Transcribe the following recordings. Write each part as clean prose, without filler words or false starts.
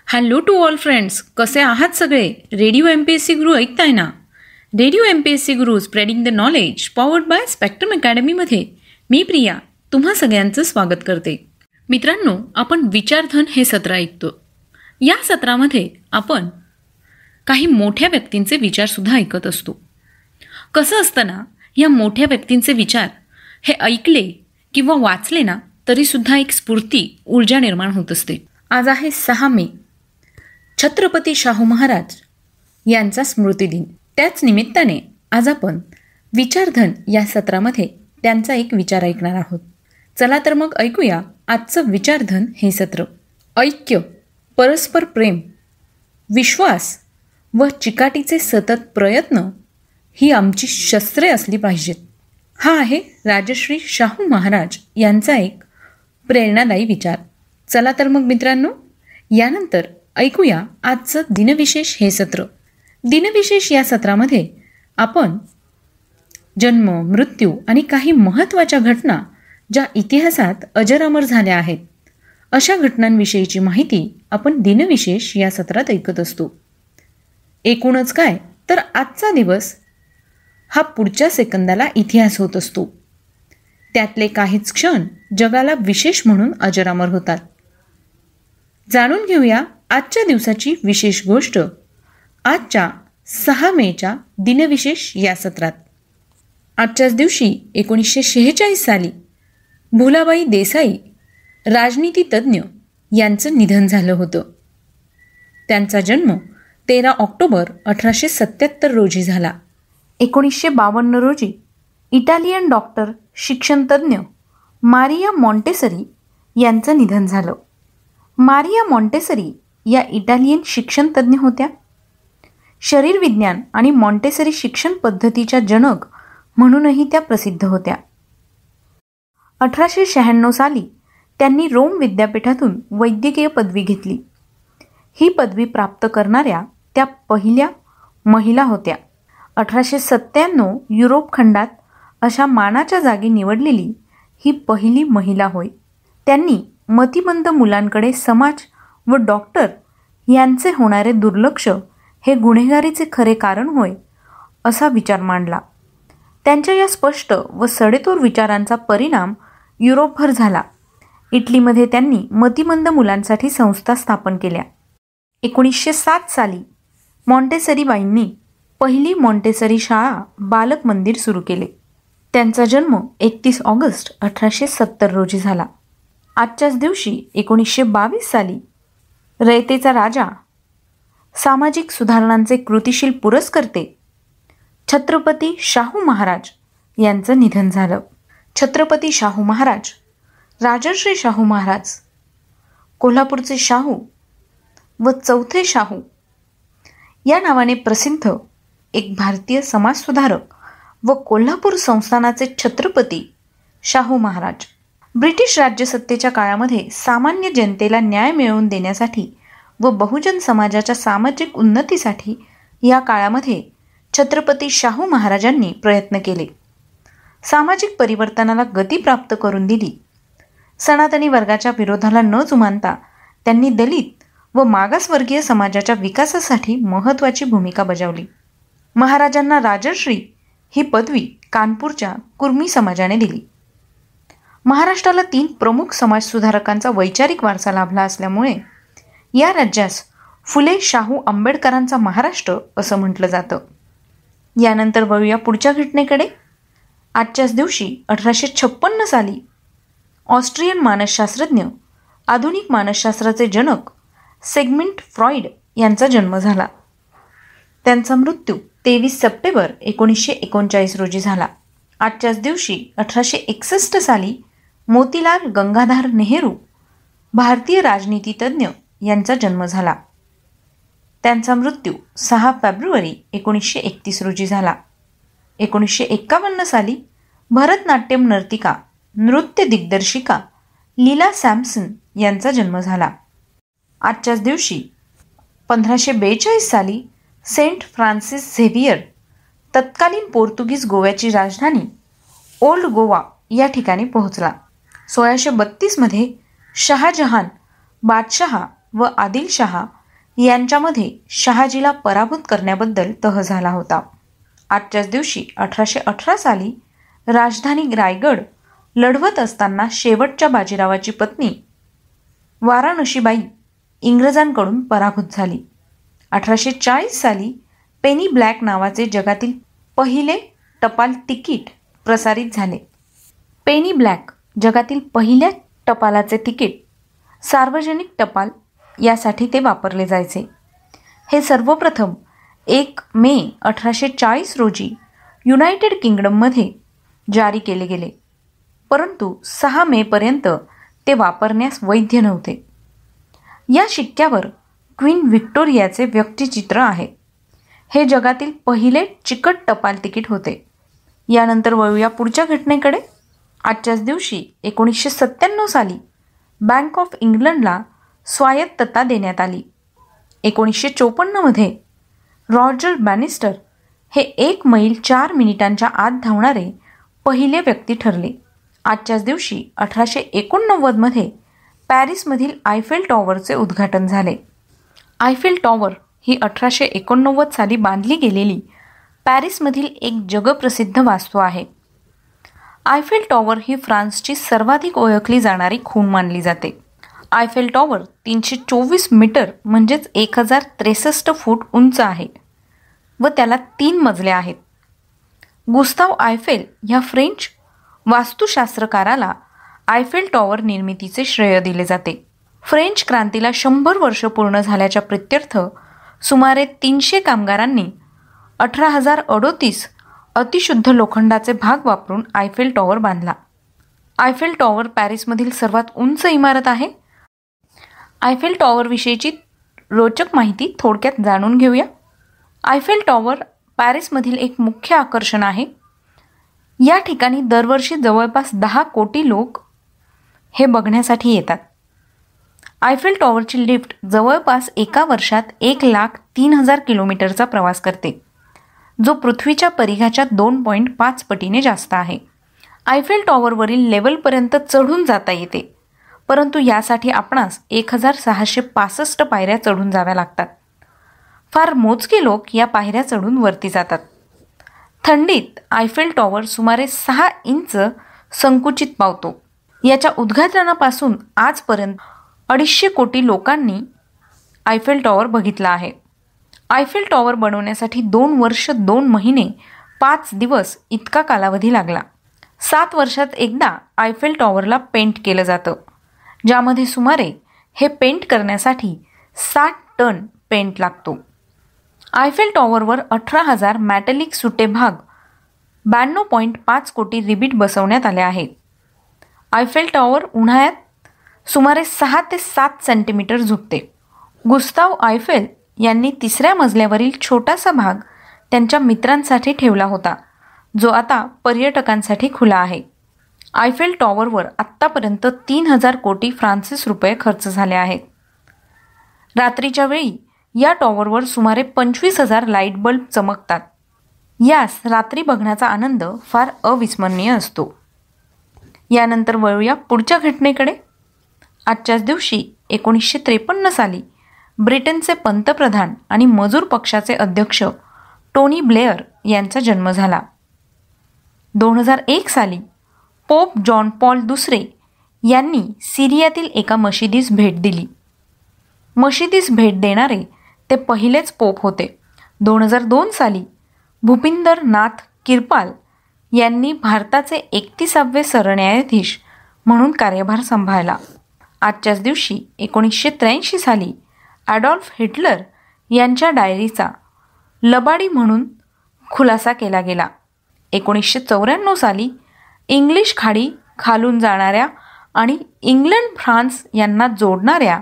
Hello to all friends, कसे आहात सगळे? रेडिओ MPSC गुरु ऐकताय ना? Radio MPSC Guru spreading the knowledge powered by Spectrum अकॅडमीमध्ये मी प्रिया तुम्हा सगळ्यांचं स्वागत करते. मित्रांनो, आपण विचारधन हे सत्र ऐकतो. या सत्रामध्ये आपण काही मोठ्या व्यक्तींचे विचारसुद्धा ऐकत असतो. कसं असतं ना, या मोठ्या व्यक्तींचे विचार हे ऐकले किंवा वाचले ना तरीसुद्धा एक स्फूर्ती, ऊर्जा निर्माण होत असते. आज आहे 6 मे, छत्रपती शाहू महाराज यांचा स्मृतिदिन. त्याच निमित्ताने आज आपण विचारधन या सत्रामध्ये त्यांचा एक विचार ऐकणार आहोत. चला तर मग ऐकूया आजचं विचारधन हे सत्र. ऐक्य, परस्पर प्रेम, विश्वास व चिकाटीचे सतत प्रयत्न ही आमची शस्त्रे असली पाहिजेत. हा आहे राजश्री शाहू महाराज यांचा एक प्रेरणादायी विचार. चला तर मग मित्रांनो, यानंतर ऐकूया आजचं दिनविशेष हे सत्र. दिनविशेष या सत्रामध्ये आपण जन्म, मृत्यू आणि काही महत्त्वाच्या घटना ज्या इतिहासात अजरामर झाल्या आहेत अशा घटनांविषयीची माहिती आपण दिनविशेष या सत्रात ऐकत असतो. एकूणच काय तर आजचा दिवस हा पुढच्या सेकंदाला इतिहास होत असतो. त्यातले काहीच क्षण जगाला विशेष म्हणून अजरामर होतात. जाणून घेऊया आजच्या दिवसाची विशेष गोष्ट आजच्या 6 मेच्या दिनविशेष या सत्रात. आजच्याच दिवशी 1946 साली भुलाबाई देसाई राजनीतितज्ञ यांचं निधन झालं होतं. त्यांचा जन्म 13 ऑक्टोबर 1877 रोजी झाला. 1952 रोजी इटालियन डॉक्टर, शिक्षणतज्ञ मारिया मॉन्टेसरी यांचं निधन झालं. मारिया मॉन्टेसरी या इटालियन शिक्षणतज्ञ होत्या. शरीरविज्ञान आणि मॉन्टेसरी शिक्षण पद्धतीच्या जनक म्हणूनही त्या प्रसिद्ध होत्या. 1896 साली त्यांनी रोम विद्यापीठातून वैद्यकीय पदवी घेतली. ही पदवी प्राप्त करणाऱ्या त्या पहिल्या महिला होत्या. 1897 युरोप खंडात अशा मानाच्या जागी निवडलेली ही पहिली महिला होय. त्यांनी मतिमंद मुलांकडे समाज व डॉक्टर यांचे होणारे दुर्लक्ष हे गुन्हेगारीचे खरे कारण होय असा विचार मांडला. त्यांच्या या स्पष्ट व सडेतोड विचारांचा परिणाम युरोपभर झाला. इटलीमध्ये त्यांनी मतिमंद मुलांसाठी संस्था स्थापन केल्या. 1907 साली मॉन्टेसरीबाईंनी पहिली मॉन्टेसरी शाळा बालक मंदिर सुरू केले. त्यांचा जन्म 31 ऑगस्ट 1870 रोजी झाला. आजच्याच दिवशी 1922 साली रयतेचा राजा, सामाजिक सुधारणांचे कृतिशील पुरस्कर्ते छत्रपती शाहू महाराज यांचं निधन झालं. छत्रपती शाहू महाराज, राजर्षी शाहू महाराज, कोल्हापूरचे शाहू व चौथे शाहू या नावाने प्रसिद्ध एक भारतीय समाजसुधारक व कोल्हापूर संस्थानाचे छत्रपती शाहू महाराज. ब्रिटिश राज्यसत्तेच्या काळामध्ये सामान्य जनतेला न्याय मिळवून देण्यासाठी व बहुजन समाजाच्या सामाजिक उन्नतीसाठी या काळामध्ये छत्रपती शाहू महाराजांनी प्रयत्न केले. सामाजिक परिवर्तनाला गती प्राप्त करून दिली. सनातनी वर्गाच्या विरोधाला न जुमानता त्यांनी दलित व मागासवर्गीय समाजाच्या विकासासाठी महत्त्वाची भूमिका बजावली. महाराजांना राजर्षी ही पदवी कानपूरच्या कुर्मी समाजाने दिली. महाराष्ट्राला 3 प्रमुख समाजसुधारकांचा वैचारिक वारसा लाभला असल्यामुळे या राज्यास फुले शाहू आंबेडकरांचा महाराष्ट्र असं म्हटलं जातं. यानंतर वळूया पुढच्या घटनेकडे. आजच्याच दिवशी 1856 साली ऑस्ट्रियन मानसशास्त्रज्ञ, आधुनिक मानसशास्त्राचे जनक सिगमंड फ्रॉइड यांचा जन्म झाला. त्यांचा मृत्यू 23 सप्टेंबर 1939 रोजी झाला. आजच्याच दिवशी 1861 साली मोतीलाल गंगाधर नेहरू, भारतीय राजनीतितज्ञ यांचा जन्म झाला. त्यांचा मृत्यू 6 फेब्रुवारी 1931 रोजी झाला. 1951 साली भरतनाट्यम नर्तिका, नृत्य दिग्दर्शिका लीला सॅमसन यांचा जन्म झाला. आजच्याच दिवशी 1542 साली सेंट फ्रान्सिस झेवियर, तत्कालीन पोर्तुगीज गोव्याची राजधानी ओल्ड गोवा या ठिकाणी पोहोचला. 1632 मध्ये शहाजहान बादशहा व आदिलशहा यांच्यामध्ये शहाजीला पराभूत करण्याबद्दल तह झाला होता. आजच्याच दिवशी 1818 साली राजधानी रायगड लढवत असताना शेवटच्या बाजीरावाची पत्नी वाराणसीबाई इंग्रजांकडून पराभूत झाली. 1840 साली पेनी ब्लॅक नावाचे जगातील पहिले टपाल तिकीट प्रसारित झाले. पेनी ब्लॅक जगातील पहिल्या टपालाचे तिकीट, सार्वजनिक टपाल यासाठी ते वापरले जायचे. हे सर्वप्रथम 1 मे 1840 रोजी युनायटेड किंगडममध्ये जारी केले गेले, परंतु 6 मेपर्यंत ते वापरण्यास वैध नव्हते. या शिक्क्यावर क्वीन व्हिक्टोरियाचे व्यक्तिचित्र आहे. हे जगातील पहिले चिकट टपाल तिकीट होते. यानंतर वळूया पुढच्या घटनेकडे. आजच्याच दिवशी 1997 साली बँक ऑफ इंग्लंडला स्वायत्तता देण्यात आली. 1954 मध्ये रॉजर बॅनिस्टर हे 1 मैल 4 मिनिटांच्या आत धावणारे पहिले व्यक्ती ठरले. आजच्याच दिवशी 1889 मध्ये पॅरिसमधील आयफेल टॉवरचे उद्घाटन झाले. आयफेल टॉवर ही 1889 साली बांधली गेलेली पॅरिसमधील एक जगप्रसिद्ध वास्तू आहे. आयफेल टॉवर ही फ्रान्सची सर्वाधिक ओळखली जाणारी खूण मानली जाते. आयफेल टॉवर 324 मीटर म्हणजेच 1063 फूट उंच आहे व त्याला 3 मजले आहेत. गुस्ताव आयफेल ह्या फ्रेंच वास्तुशास्त्रकाराला आयफेल टॉवर निर्मितीचे श्रेय दिले जाते. फ्रेंच क्रांतीला 100 वर्ष पूर्ण झाल्याच्या प्रित्यर्थ सुमारे 300 कामगारांनी 18,038 अतिशुद्ध लोखंडाचे भाग वापरून आयफेल टॉवर बांधला. आयफेल टॉवर पॅरिसमधील सर्वात उंच इमारत आहे. आयफेल टॉवरविषयीची रोचक माहिती थोडक्यात जाणून घेऊया. आयफेल टॉवर पॅरिसमधील एक मुख्य आकर्षण आहे. या ठिकाणी दरवर्षी जवळपास 10 कोटी लोक हे बघण्यासाठी येतात. आयफेल टॉवरची लिफ्ट जवळपास एका वर्षात 1,03,000 किलोमीटरचा प्रवास करते, जो पृथ्वीच्या परिघाच्या 2.5 पटीने जास्त आहे. आयफेल टॉवरवरील लेवलपर्यंत चढून जाता येते, परंतु यासाठी आपणास 1,665 पायऱ्या चढून जाव्या लागतात. फार मोजके लोक या पायऱ्या चढून वरती जातात. थंडीत आयफेल टॉवर सुमारे 6 इंच संकुचित पावतो. याच्या उद्घाटनापासून आजपर्यंत 250 कोटी लोकांनी आयफेल टॉवर बघितला आहे. आयफेल टॉवर बनवण्यासाठी 2 वर्ष 2 महिने 5 दिवस इतका कालावधी लागला. 7 वर्षात एकदा आयफेल टॉवरला पेंट केलं जातं, ज्यामध्ये सुमारे हे पेंट करण्यासाठी 60 टन पेंट लागतो. आयफेल टॉवरवर 18,000 मॅटेलिक सुटे भाग 92.5 कोटी रिबीट बसवण्यात आले आहेत. आयफेल टॉवर उन्हाळ्यात सुमारे 6 ते 7 सेंटीमीटर झुकते. गुस्ताव आयफेल यांनी 3ऱ्या मजल्यावरील छोटासा भाग त्यांच्या मित्रांसाठी ठेवला होता, जो आता पर्यटकांसाठी खुला आहे. आयफेल टॉवरवर आत्तापर्यंत 3,000 कोटी फ्रान्सिस रुपये खर्च झाले आहेत. रात्रीच्या वेळी या टॉवरवर सुमारे 25,000 लाईट बल्ब चमकतात. यास रात्री बघण्याचा आनंद फार अविस्मरणीय असतो. यानंतर वळूया पुढच्या घटनेकडे. आजच्याच दिवशी 1953 साली ब्रिटनचे पंतप्रधान आणि मजूर पक्षाचे अध्यक्ष टोनी ब्लेअर यांचा जन्म झाला. 2001 साली पोप जॉन पॉल दुसरे यांनी सिरियातील एका मशिदीस भेट दिली. मशिदीस भेट देणारे ते पहिलेच पोप होते. 2002 साली भूपिंदर नाथ किरपाल यांनी भारताचे 31वे सरन्यायाधीश म्हणून कार्यभार सांभाळला. आजच्याच दिवशी 1983 साली ॲडॉल्फ हिटलर यांच्या डायरीचा लबाडी म्हणून खुलासा केला गेला. 1994 साली इंग्लिश खाडी खालून जाणाऱ्या आणि इंग्लंड फ्रान्स यांना जोडणाऱ्या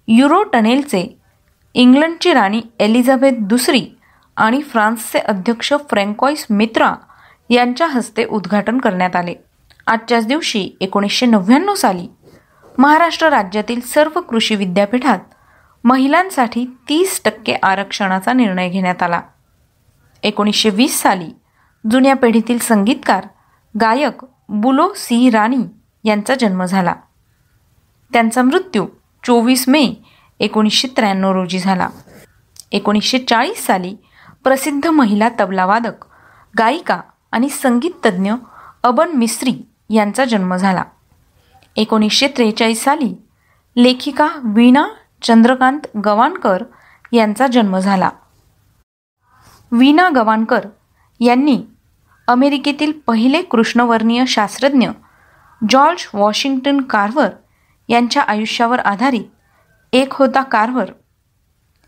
युरो टनेलचे इंग्लंडची राणी एलिझाबेथ दुसरी आणि फ्रान्सचे अध्यक्ष फ्रँकॉईस मित्रा यांच्या हस्ते उद्घाटन करण्यात आले. आजच्याच दिवशी 1999 साली महाराष्ट्र राज्यातील सर्व कृषी विद्यापीठात महिलांसाठी 30% आरक्षणाचा निर्णय घेण्यात आला. 1920 साली जुन्या पिढीतील संगीतकार गायक बुलो सी राणी यांचा जन्म झाला. त्यांचा मृत्यू 24 मे 1993 रोजी झाला. 1940 साली प्रसिद्ध महिला तबलावादक, गायिका आणि संगीत तज्ज्ञ अबन मिस्री यांचा जन्म झाला. 1943 साली लेखिका वीणा चंद्रकांत गवाणकर यांचा जन्म झाला. वीणा गवाणकर यांनी अमेरिकेतील पहिले कृष्णवर्णीय शास्त्रज्ञ जॉर्ज वॉशिंग्टन कार्व्हर यांच्या आयुष्यावर आधारित एक होता कार्व्हर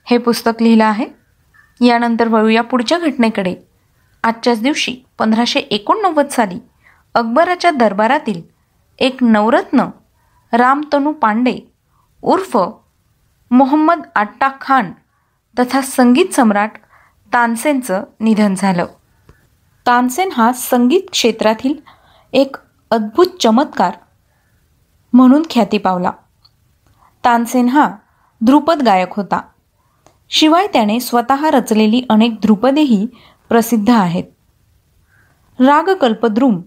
हे पुस्तक लिहिलं आहे. यानंतर वळूया पुढच्या घटनेकडे. आजच्याच दिवशी 1589 साली अकबराच्या दरबारातील एक नवरत्न रामतनू पांडे उर्फ मोहम्मद आट्टा खान तथा संगीत सम्राट तानसेनचं निधन झालं. तानसेन हा संगीत क्षेत्रातील एक अद्भुत चमत्कार म्हणून ख्याती पावला. तानसेन हा ध्रुपद गायक होता. शिवाय त्याने स्वतः रचलेली अनेक ध्रुपदेही प्रसिद्ध आहेत. राग कल्पद्रुम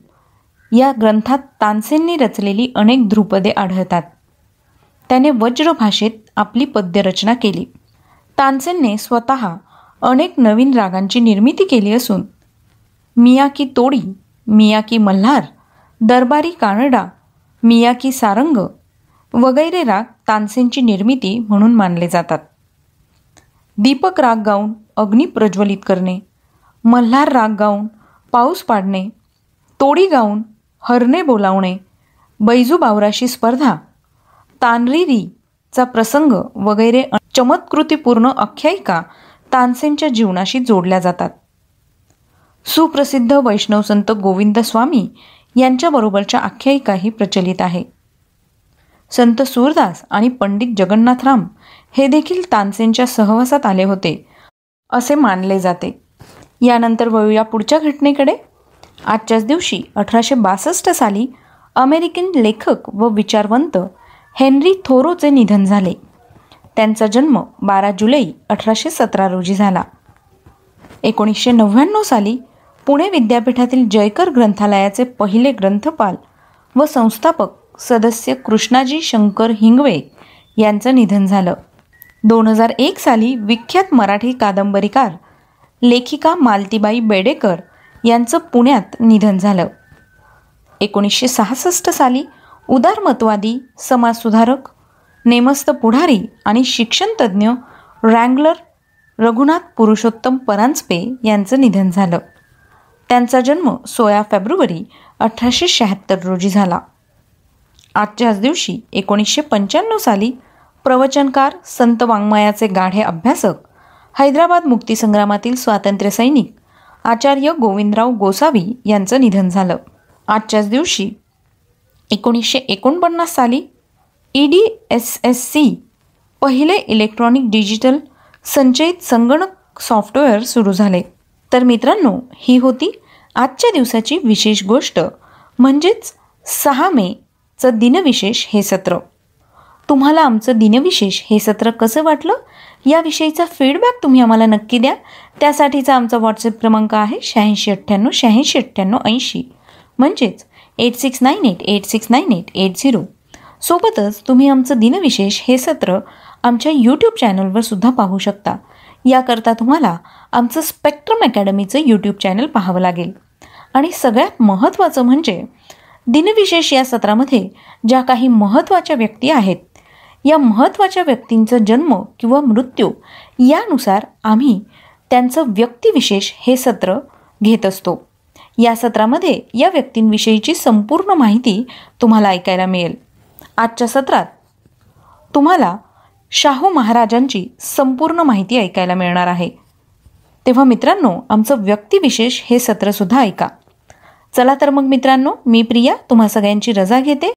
या ग्रंथात तानसेनने रचलेली अनेक ध्रुपदे आढळतात. त्याने वज्र भाषेत आपली पद्यरचना केली. तानसेनने स्वतः अनेक नवीन रागांची निर्मिती केली असून मियाकी तोडी, मियाकी मल्हार, दरबारी कानडा, मियाकी सारंग वगैरे राग तानसेनची निर्मिती म्हणून मानले जातात. दीपक राग गाऊन अग्नी प्रज्वलित करणे, मल्हार राग गाऊन पाऊस पाडणे, तोडी गाऊन हरणे बोलावणे, बैजू बावराशी स्पर्धा, तानरीरीचा प्रसंग वगैरे चमत्कृतीपूर्ण आख्यायिका तानसेनच्या जीवनाशी जोडल्या जातात. सुप्रसिद्ध वैष्णव संत गोविंद स्वामी यांच्याबरोबरच्या आख्यायिकाही प्रचलित आहे. संत सूरदास आणि पंडित जगन्नाथराम हे देखील तानसेनच्या सहवासात आले होते असे मानले जाते. यानंतर वळूया पुढच्या घटनेकडे. आजच्याच दिवशी 1862 साली अमेरिकन लेखक व विचारवंत हेनरी थोरोचे निधन झाले. त्यांचा जन्म 12 जुलै 1817 रोजी झाला. 1999 साली पुणे विद्यापीठातील जयकर ग्रंथालयाचे पहिले ग्रंथपाल व संस्थापक सदस्य कृष्णाजी शंकर हिंगवे यांचं निधन झालं. 2001 साली विख्यात मराठी कादंबरीकार लेखिका मालतीबाई बेडेकर यांचं पुण्यात निधन झालं. 1966 साली उदारमतवादी, समाजसुधारक, नेमस्त पुढारी आणि शिक्षणतज्ज्ञ रँगलर रघुनाथ पुरुषोत्तम परांजपे यांचं निधन झालं. त्यांचा जन्म 16 फेब्रुवारी 1876 रोजी झाला. आजच्याच दिवशी 1995 साली प्रवचनकार, संत वाङ्मयाचे गाढे अभ्यासक, हैदराबाद मुक्तीसंग्रामातील स्वातंत्र्यसैनिक आचार्य गोविंदराव गोसावी यांचं निधन झालं. आजच्याच दिवशी 1949 साली EDSSC पहिले इलेक्ट्रॉनिक डिजिटल संचयित संगणक सॉफ्टवेअर सुरू झाले. तर मित्रांनो, ही होती आजच्या दिवसाची विशेष गोष्ट, म्हणजेच 6 मेचं दिनविशेष हे सत्र. तुम्हाला आमचं दिनविशेष हे सत्र कसं वाटलं याविषयीचा फीडबॅक तुम्ही आम्हाला नक्की द्या. त्यासाठीचा आमचा व्हॉट्सअप क्रमांक आहे 8698869880 म्हणजेच 8698869880. सोबतच तुम्ही आमचं दिनविशेष हे सत्र आमच्या यूट्यूब चॅनलवर सुद्धा पाहू शकता. याकरता तुम्हाला आमचं स्पेक्ट्रम अकॅडमीचं यूट्यूब चॅनल पाहावं लागेल. आणि सगळ्यात महत्त्वाचं म्हणजे दिनविशेष या सत्रामध्ये ज्या काही महत्त्वाच्या व्यक्ती आहेत, या महत्त्वाच्या व्यक्तींचा जन्म किंवा मृत्यू यानुसार आम्ही त्यांचं व्यक्तिविशेष हे सत्र घेत असतो. या सत्रामध्ये या व्यक्तींविषयीची संपूर्ण माहिती तुम्हाला ऐकायला मिळेल. आजच्या सत्रात तुम्हाला शाहू महाराजांची संपूर्ण माहिती ऐकायला मिळणार आहे. तेव्हा मित्रांनो, आमचं व्यक्तिविशेष हे सत्रसुद्धा ऐका. चला तर मग मित्रांनो, मी प्रिया तुम्हा सगळ्यांची रजा घेते.